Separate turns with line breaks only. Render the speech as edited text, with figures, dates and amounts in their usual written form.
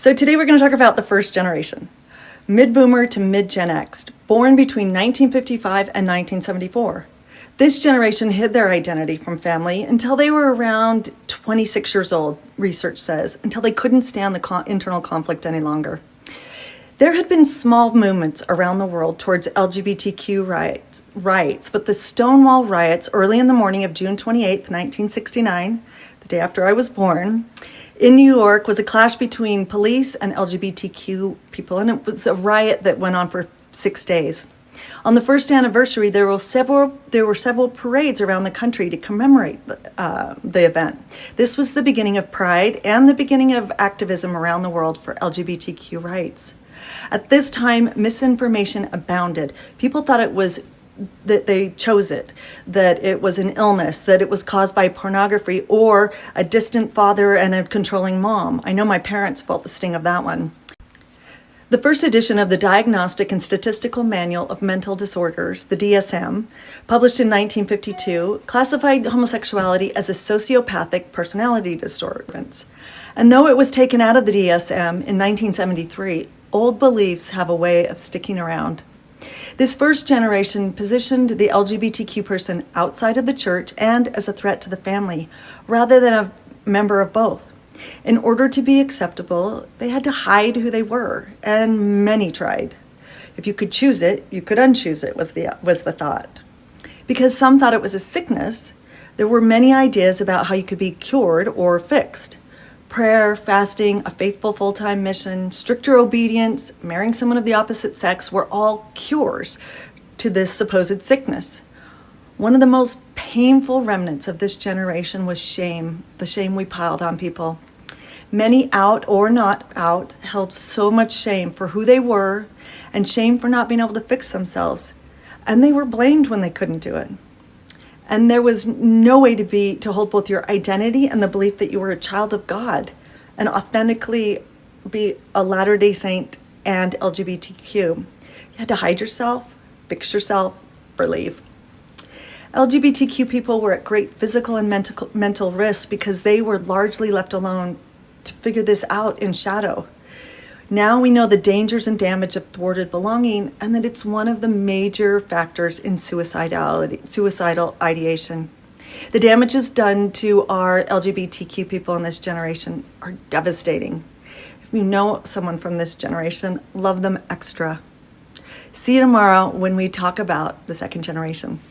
So today we're going to talk about the first generation, mid-boomer to mid-Gen X, born between 1955 and 1974. This generation hid their identity from family until they were around 26 years old, research says, until they couldn't stand the internal conflict any longer. There had been small movements around the world towards LGBTQ rights, but the Stonewall riots early in the morning of June 28, 1969, the day after I was born, in New York was a clash between police and LGBTQ people, and it was a riot that went on for 6 days. On the first anniversary, there were several parades around the country to commemorate the event. This was the beginning of Pride and the beginning of activism around the world for LGBTQ rights. At this time, misinformation abounded. People thought it was that they chose it, that it was an illness, that it was caused by pornography or a distant father and a controlling mom. I know my parents felt the sting of that one. The first edition of the Diagnostic and Statistical Manual of Mental Disorders, the DSM, published in 1952, classified homosexuality as a sociopathic personality disturbance. And though it was taken out of the DSM in 1973, old beliefs have a way of sticking around. This first generation positioned the LGBTQ person outside of the church and as a threat to the family, rather than a member of both. In order to be acceptable, they had to hide who they were, and many tried. If you could choose it, you could unchoose it, was the thought. Because some thought it was a sickness, there were many ideas about how you could be cured or fixed. Prayer, fasting, a faithful full-time mission, stricter obedience, marrying someone of the opposite sex were all cures to this supposed sickness. One of the most painful remnants of this generation was shame, the shame we piled on people. Many, out or not out, held so much shame for who they were and shame for not being able to fix themselves. And they were blamed when they couldn't do it. And there was no way to hold both your identity and the belief that you were a child of God and authentically be a Latter Day Saint and LGBTQ. You had to hide yourself, fix yourself, or leave. LGBTQ people were at great physical and mental risk because they were largely left alone to figure this out in shadow. Now we know the dangers and damage of thwarted belonging, and that it's one of the major factors in suicidal ideation. The damages done to our LGBTQ people in this generation are devastating. If you know someone from this generation, love them extra. See you tomorrow when we talk about the second generation.